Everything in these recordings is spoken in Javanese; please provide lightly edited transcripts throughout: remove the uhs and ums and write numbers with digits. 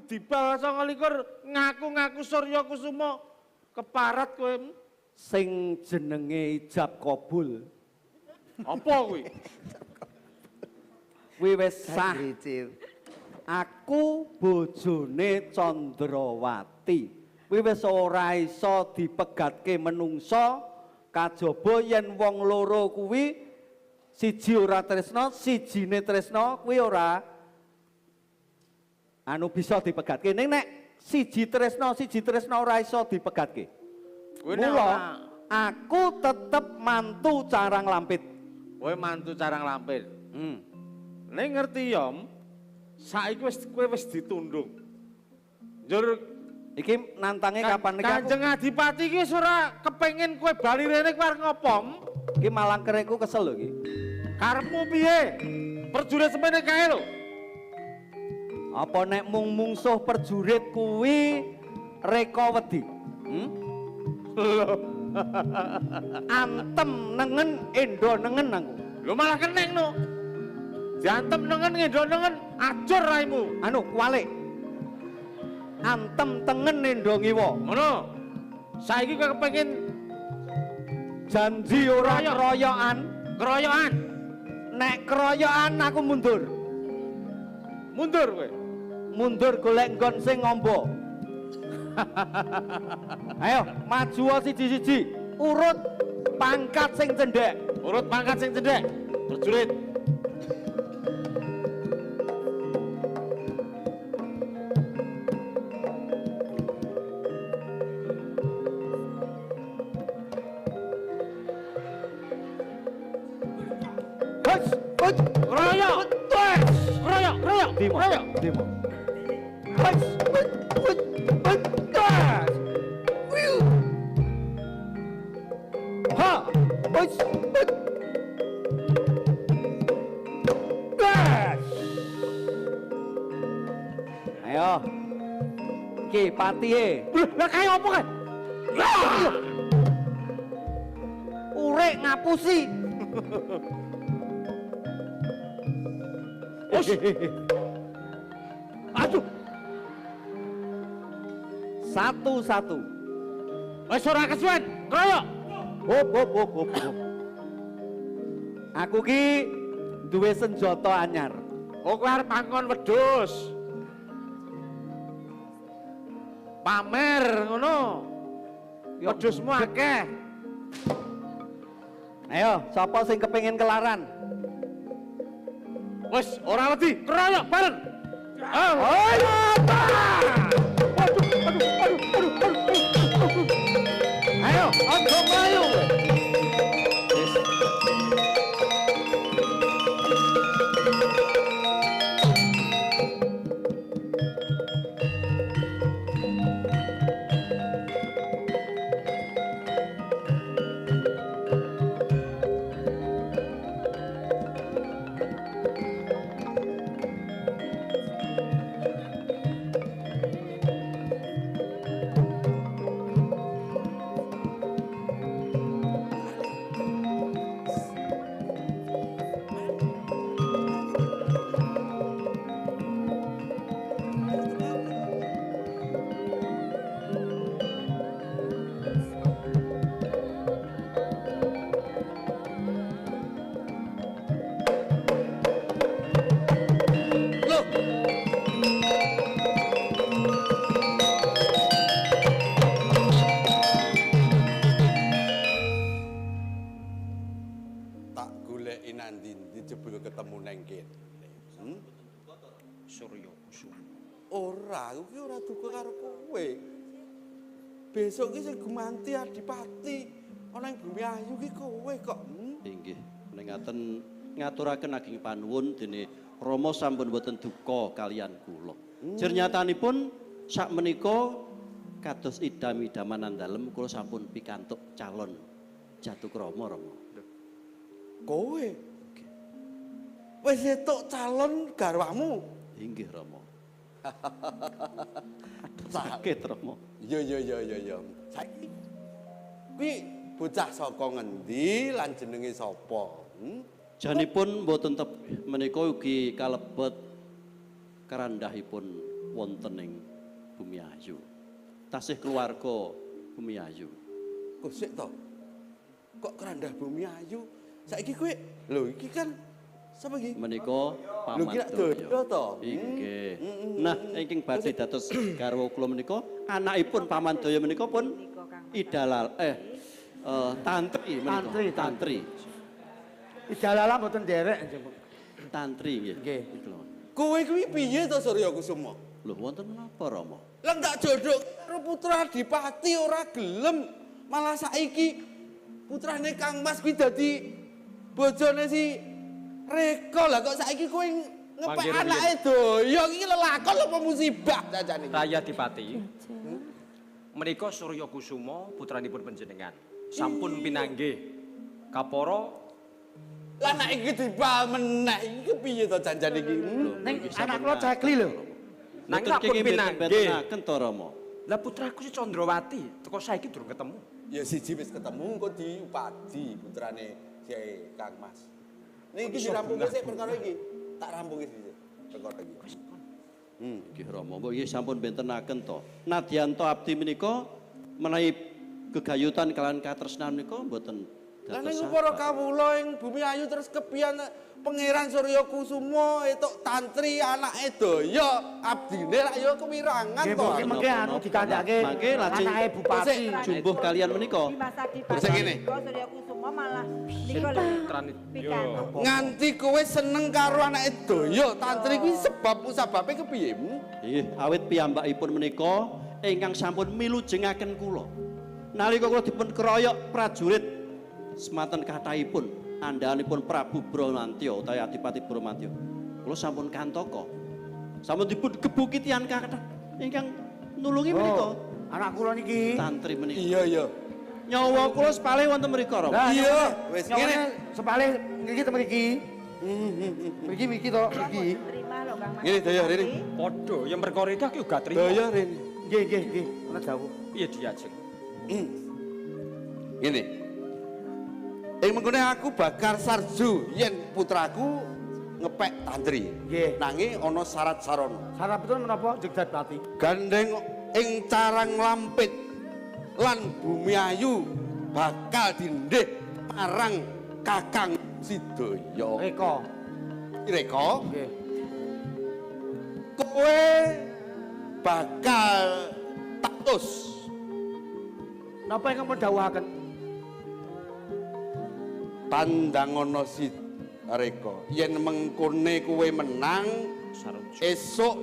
dibal 29 ngaku-ngaku Surya Kusuma keparat kowe. Sing jenenge ijab kabul. Apa kuwi? Kuwi wis sah. Aku bojone Candrawati. Kuwi wis ora iso dipegatke menungso kajaba yen wong loro kuwi siji ora tresna, sijine tresna kuwi ora bisa dipegatke. Ning nek siji tresna ora iso dipegatke. Mula aku tetep mantu Carang Lampit. Kowe mantu Carang Lampit. Ning ngerti ya, saiki kowe wis ditundung. Njur iki nantange kapan iki? Kanjeng Adipati iki wis ora kepengin kowe bali rene kowe arep ngopo? Iki malang kereku kesel lho iki. Karepmu piye? Perjurit semene kae lho. Apa nek mung mungsuh perjurit kuwi reka wedi? Antem nengen endo nengen aku. Lho malah keneng no. Diantem nengen endo nengen ajur raimu. Anu kualik. Antem tengen endo ngiwa. Ngono. Saiki kowe kepengin janji ora keroyokan. Keroyokan. Nek keroyokan aku mundur. Mundur kowe. Mundur golek nggon sing ngombo. Ayo maju siji-siji. Urut pangkat sing cendhek. Urut pangkat sing cendhek. Prajurit. Royok. Royok, royok. Dimo. Ayo. Ki patihe. Lah kaya apa kan? Urek ngapusi. Aduh. Satu-satu. Wis ora kesuwen, royok. Hop. Aku ki duwe senjata anyar. Oh kowe arep pangkon wedhus. Pamer ngono. Wedhusmu akeh. Ayo, sapa sing kepengin kelaran? Wes ora wedi, keroyok bareng. Ayo, Ayo, aja mlayu. Besok ki sing gumanti Adipati ana ing Bumi Ayu ki kowe kok. Inggih, menawi ngaturaken ageng panuwun dene Rama sampun boten duka kalian kula. Jernyatanipun sakmenika kados idam-idaman andalem kula sampun pikantuk calon Jatukrama Rama. Kowe wis entuk calon garwamu? Inggih Rama. Sakit Rama. Iya. Saiki kuwi bocah saka ngendi lan jenenge sapa? Janipun mboten menika ugi kalebet kerandahipun wonten ing Bumi Ayu. Tasih keluarga Bumi Ayu. Kok sik to? Kok kerandah Bumi Ayu? Saiki kowe lho iki kan sapa iki? Menika Lho kira doyo Pamandoyo. to? Inggih. Nah, ingkang badhe dados garwa kula menika anakipun Pamandoyo menika pun idalal tantri menika. Tantri. Idalala mboten nderek. Tantri nggih. Nggih. Iku lho. Kowe kuwi piye to Surya Kusuma? Lho wonten menapa Rama? Lah ndak jodoh karo putra Adipati ora gelem. Malah saiki putrane Kang Mas kuwi dadi bojone si Reka. Lah kok saiki kowe ngepek Panggih anake doyo iki lelakon apa musibah jajane? Raya Dipati. Menika Surya Kusuma putranipun panjenengan. Sampun pinanggih kapara Lah nek iki dibal meneh iki piye to janjane iki? Ning anak kula cekli lho. nang Mboten sampun kenging pinanggih. mboten to Rama. Lah putraku si Condrawati teko saiki durung ketemu. Ya siji wis ketemu engko diupadi putrane si Kang Mas. Ning iki dirampungke sik perkara iki. Tak rampungi sik perkara iki. Nggih Rama, mbok nggih sampun bentenaken to. Nadyanto abdi menika menawi gegayutan kalian katresnan menika mboten Lah dados ning para kawula ing Bumi Ayu terus kepian Pangeran Surya Kusuma entuk tantri anake daya abdine lak ya kewirangan Nggih to. mengke anu dikandhake Mangke lajeng anake bupati. jumbuh kalian menika. Sing ngene. Surya Kusuma malah nika lho Putrane pikan. Nganti kowe seneng karo anake daya tantri kuwi sebab musababe kepiye? Nggih, awit piyambakipun menika ingkang sampun milujengaken kula. Nalika kula dipun keroyok prajurit semanten kathahipun andhaanipun Prabu Bramantya utawi Adipati Bramantya. Kula sampun kantaka. Sampun dipun gebuki tiyang kathah ingkang nulungi menika. Anak kula niki. Tantri menika. Iya iya. Nyawa kula sepale wonten mriku, Rama. Lah, Iya, wis ngene. Sepale niki to mriki. Mriki to mriki. Terima lho Kang Mas. Ngene daya rene. padha yang perkara iki aku gak trimo. Daya rene. Nggih. Ana dawuh. Piye diajeng? Ngene. Ing mengkene aku bakar sarju yen putraku ngepek tantri. Nggih. Nanging ana syarat sarana. Sarap betul menapa Jegdat Pati? Gandeng ing carang lampit lan Bumi Ayu bakal dindih marang Kakang Sidaya. Reka. Reka, Nggih. kowe bakal tatus Napa ingkang pun dawuhaken? pandangono si Reka. Yen mengkone kowe menang, esuk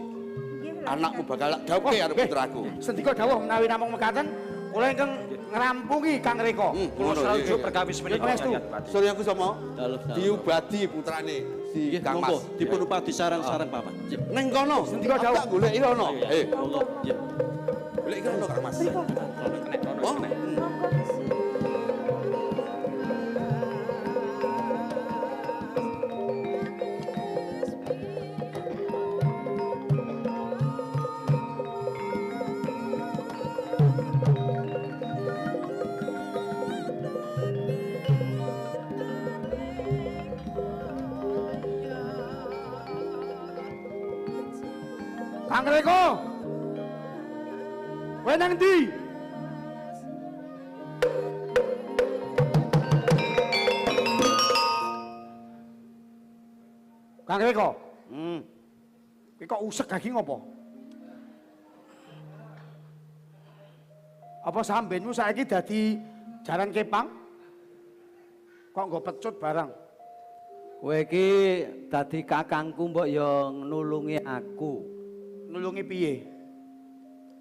anakmu bakal dawuhke karo putraku. Sendika dawuh menawi namung mekaten kula ingkang ngrampungi Kang Reka. Kula sarujuk perkawis menika Pangestu. Raya Dipati. Surya Kusuma Dalem dalem. diubadi putrane si Nggih, Kang monggo Mas. dipun upadi sareng-sareng Paman. Nggih. Ning kono, Sendika dawuh. tak goleki rono. Monggo. Nggih. Goleki rono Kang Mas. Oh, Kang Reka. Kowe nang ndi? Kang Reka. Kowe kok usek lagi ngopo? Apa sambenmu saiki dadi jaran kepang? Kok nggo pecut barang? Kowe iki dadi kakangku mbok ya nulungi aku. Nulungi piye?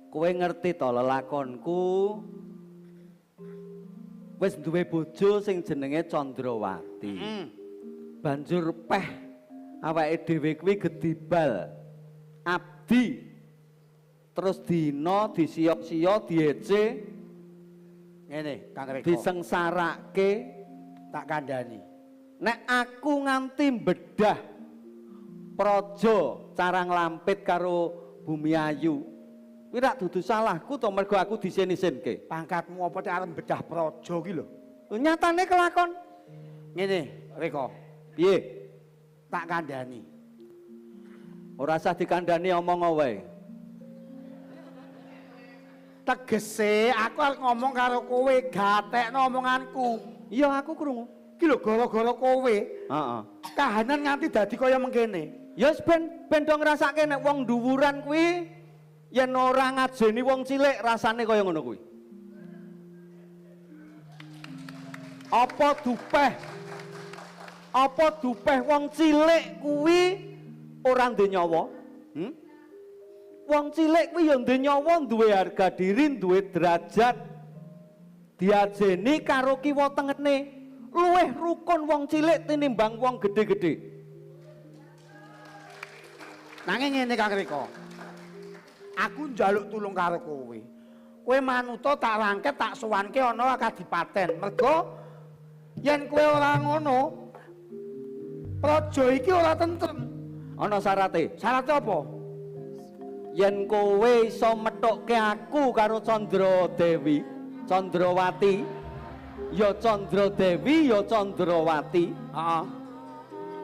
Kowe ngerti to lelakonku? Wis duwe bojo sing jenenge Condrawati. Banjur peh awake dhewe kuwi gedibal. Abdi. Terus dina disiya-siya diece Ngene, Kang Reka. disengsarake. Tak kandhani. Nek aku nganti bedah praja carang lampit karo Bumi Ayu, kuwi rak dudu salahku to mergo aku disin-isinke. Pangkatmu apa tek arep bedah praja ki lho. Lho nyatane kelakon. Ngene, Reka. Piye? Tak kandhani. Ora usah dikandhani omong wae. Tegese aku arep ngomong karo kowe, gatekno omonganku. Iya aku krungu. Iki lho gara-gara kowe, Heeh. kahanan nganti dadi kaya mengkene. Ya wis ben do ngrasake nek wong dhuwuran kuwi yen ora ngajeni wong cilik rasane kaya ngono kuwi. Apa dupeh wong cilik kuwi ora ndek nyawa? Wong cilik kuwi ya ndek nyawa, duwe harga diri, duwe derajat. Diajeni karo kiwa tengene. Luwih rukun wong cilik tinimbang wong gedhe-gedhe. Nanging ngene Kang Rika. Aku njaluk tulung karo kowe. Kowe manuta tak rangket tak sowanke ana kadipaten. Mergo yen kowe ora ngono, praja iki ora tentrem. Ana syarate. Syarate apa? Yen kowe iso methukke aku karo Candradewi, Candrawati, ya Candradewi ya Candrawati. Heeh.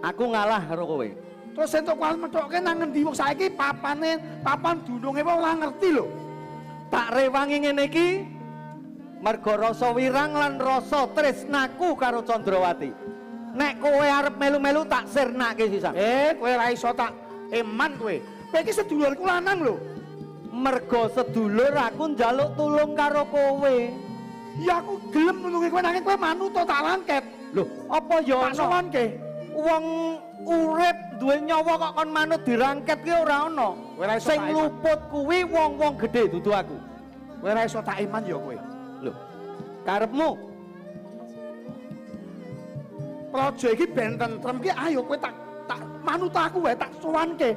Aku ngalah karo kowe. Terus entuk kuwi methukke nang ngendi wong saiki papan dununge wae ora ngerti lho. Tak rewangi ngene iki merga rasa wirang lan rasa tresnaku karo Candrawati. Nek kowe arep melu-melu tak sirnake sisan. Kowe ora iso tak eman kowe. Kowe iki sedulurku lanang lho. Merga sedulur aku njaluk tulung karo kowe. Ya aku gelem nulungi kowe nanging kowe manuta tak rangket. Lho, apa ya Tak sowanke. wong urip duwe nyawa kok kon manut dirangket ki ora ana. Sing luput kuwi wong-wong gedhe dudu aku. Kowe ora iso tak iman ya kowe. Lho, karepmu Praja iki ben tentrem ki ayo kowe tak manut aku wae tak sowanke.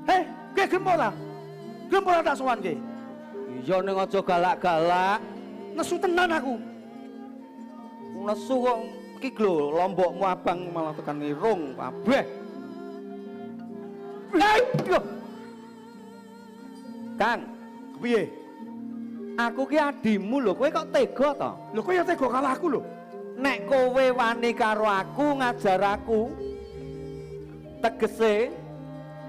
Kowe gelem ora? Gelem ora tak sowanke? iya ning aja galak-galak. Nesu tenan aku. Nesu kok iki lho lombokmu abang malah tekan irung kabeh. Aduh. Kang, Piye? aku ki adimu lho, kowe kok tega to? Lho kowe ya tega karo aku lho. Nek kowe wani karo aku ngajar aku, tegese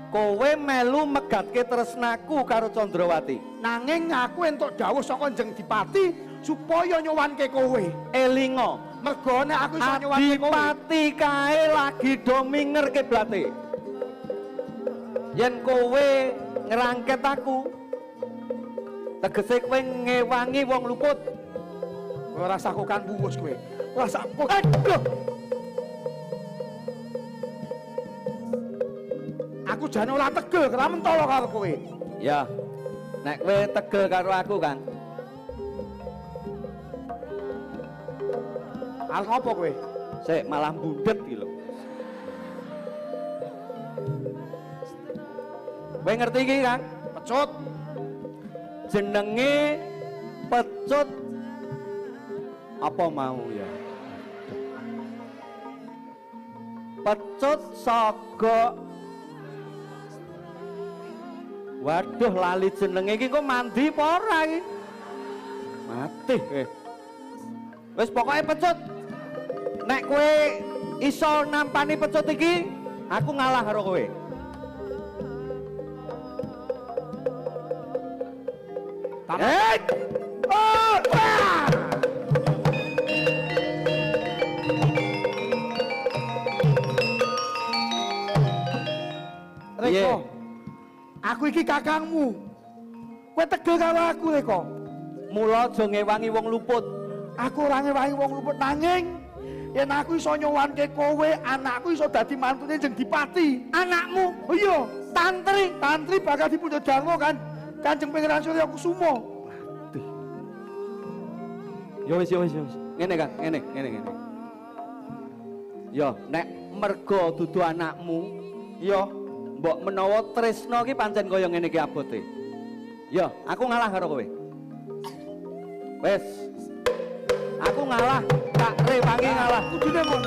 kowe melu megatke tresnaku karo Candrawati. Nanging aku entuk dawuh saka Njeng Dipati supaya nyowanke kowe. Elinga, Mergo nek aku iso nyowanke kowe. Adipati kae lagi do minger kiblate. Yen kowe ngerangket aku, tegese kowe ngewangi wong luput. Kowe ora sakukan buwus kowe. Ora sakuk. Aduh. Aku jane ora tegel karo mentolo karo kowe. Ya, nek kowe tegel karo aku kan, Arep ngopo kowe? sik malah bundet iki lho. Kowe ngerti iki kan? Pecut. Jenenge pecut apa mau ya? Pecut saka waduh lali jenenge iki kok mandi apa ora iki? Mati Wis pokoke pecut. Nek kowe iso nampani pecut iki, aku ngalah karo kowe. Reko, aku iki kakangmu. Kowe tegel karo aku, Reko. Mula aja ngewangi wong luput. Aku ora ngewangi wong luput nanging yen aku iso nyowanke kowe, anakku iso dadi mantune Njeng Dipati. Anakmu, Oh iya, tantri bakal dipundhut darma kan Kanjeng Pangeran Surya Kusuma. Ya wis. Ngene Kang, ngene. Ya, nek merga dudu anakmu, ya mbok menawa tresna ki pancen kaya ngene iki abote. Ya, aku ngalah karo kowe. Wis. Aku ngalah, tak rewangi ngalah. Kudune mon.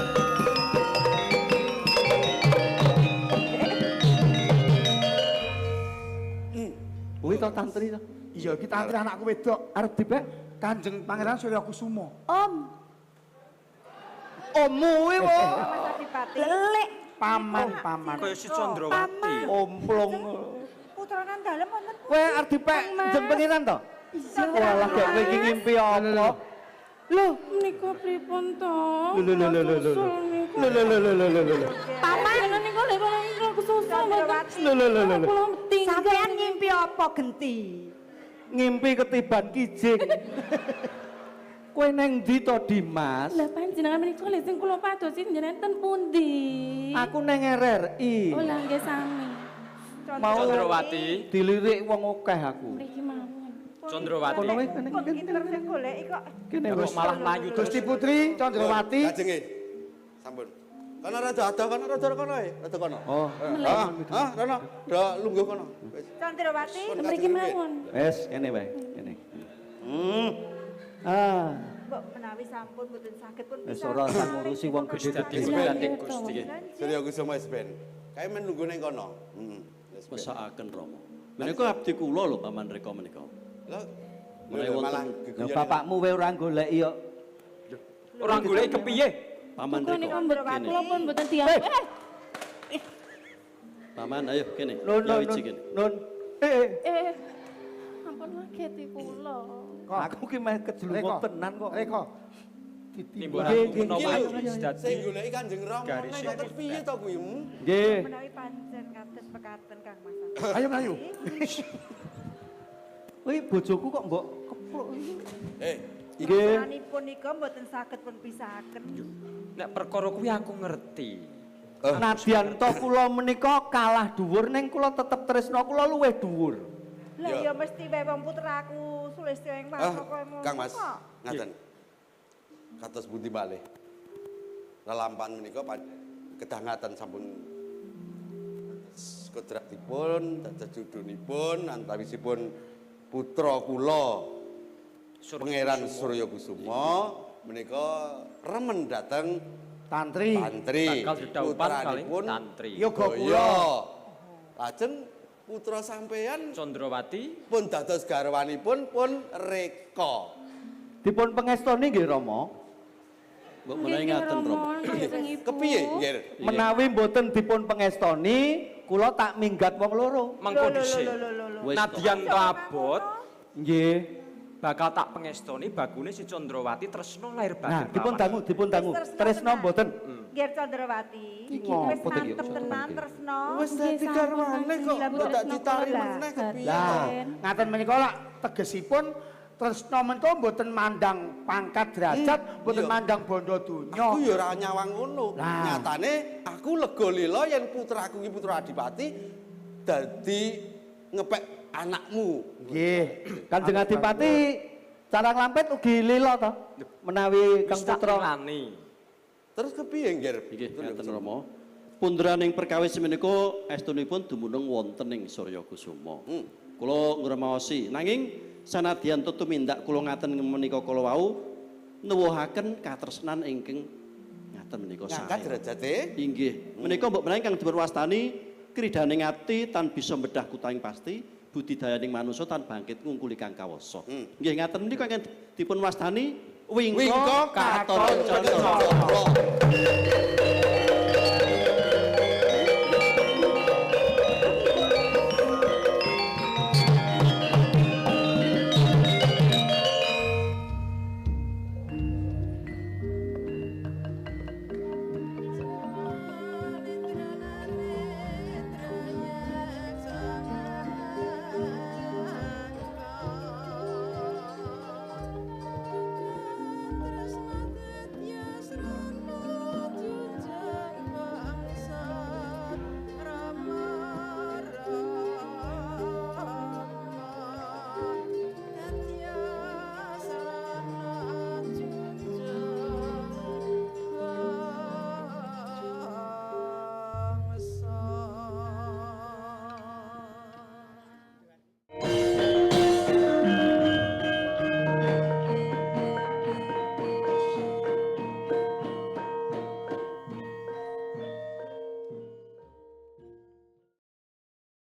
Kuwi to tantri to. Iya, iki tantri anakku wedok. Arep dibek Kanjeng Pangeran Surya Kusuma. Om, ommu kuwi wo. Mas Adipati. Lelek. Paman. Kaya si Candrawati. Omplong. Putranan dalem wonten. Kowe arep dipek jeneng pangeran to? Walah gak kowe iki ngimpi apa? Loh, menika pripun to? Paman niku lek kula kesusul mboten. lho. Kula tinggal. Sampean ngimpi apa genti? Ngimpi ketiban kijing. Kowe neng ndi to Dimas? Lah panjenengan menika lek sing kula padosi jenengan ten pundi? Aku neng RRI. Oh lah nggih sami. Mau Condrowati, dilirik wong akeh aku. Mriki mawon. Condrowati. Kono wis kene Kok pinter sing goleki kok. kene Kok wis malah mlayu terus. Gusti Putri Condrowati. Kajenge. Sampun. Kono rada ado kono rada kono ae, rada kono. Oh, Ah, kono. Do lungguh kono. Wis. Condrowati. Pun Mriki kajenge. mawon. wis kene wae, kene. Ah, Mbok menawi sampun mboten saged pun wis bisa. ora usah ngurusi wong Gusti gedhe-gedhe. Gusti Gusti. Surya Kusuma wis ben. Kae men lungguh ning kono. Wis ben. Mesakaken Rama. Menika abdi kula lho Paman Reka menika. Lah, Menawi malah wonten Lho geguyon. bapakmu wae ora goleki kok. Ora goleki kepiye? Paman Kula niku Reka. mboten Kene. kula pun mboten diam. Paman ayo kene. Nun nun Nyawiji kene. nun. Ampun ngageti kula. Aku ki meh kejlungan tenan kok. Reko. Timbul Nggih, aku nggih, menawa nggih. iki sedadi. Sing goleki Kanjeng Rama, Garis nek kok piye to kuwi? Nggih. Menawi pancen kados pekaten Kang Mas. Ayo mlayu. Kuwi bojoku kok mbok keplok. Iki Nggih. Panjenenganipun nika mboten saged pun pisahaken. Nek perkara kuwi aku ngerti. Nadyan to kula menika kalah dhuwur ning kula tetep tresna kula luwih dhuwur. Lah Ya. ya mesti wae wong putraku Sulistyo ing Ah, kaya ngono. Kang Mas, kok. ngaten. Kados pundi malih. Lelampan menika kedah ngaten sampun kodratipun, dados judunipun antawisipun putra kula Pangeran Surya Kusuma menika remen dateng Tantri. tantri. Bakal dedaupan kalih Putranipun tantri. Yoga Boyo. kula. Lajeng putra sampeyan Condrowati, pun dados garwanipun pun Reka. Dipun pengestoni nggih Rama. Mbok menawi ngaten Rama. Kepiye nggih? Menawi mboten dipun pengestoni, kula tak minggat wong loro. mengko dhisik. Wis Nadyan to abot, Nggih. bakal tak pengestoni bagune si Condrowati tresno lahir Nah, batin. dipun dangu. Tresno mboten. Nggih Condrowati. Iki Wis ngopo to, Ki? mantep tenan tresno. Wis dadi garwane kok Lah, kok tak tresno ditari kula meneh kepiye? Lah, ngaten menika lak tegesipun tresna menika mboten mandang pangkat derajat, mboten iya. mandang bondo donya. Aku ya ora nyawang ngono. Lah. Nyatane aku lega lila yen putraku iki putra Adipati dadi ngepek anakmu. Nggih. Kanjeng Adipati Carang Lampit ugi lila to menawi Kang Wis tak Putra. ilani. Terus kepiye nggih? Nggih ngaten Rama. Pundraning perkawis menika estunipun dumunung wonten ing Surya Kusuma. Kula ngremaosi nanging sanadyan tumindak kula ngaten menika kala wau nuwuhaken katresnan ingkang ngaten menika Ngangkat sae. derajate. Inggih, menika mbok menawi kang dipun wastani kridaning ati tan bisa mbedah kutaing pasti, budidayaning manusa tan bangkit ngungkuli kang kawasa. Nggih ngaten menika kang dipun wastani Wingko wingko katon katon condro.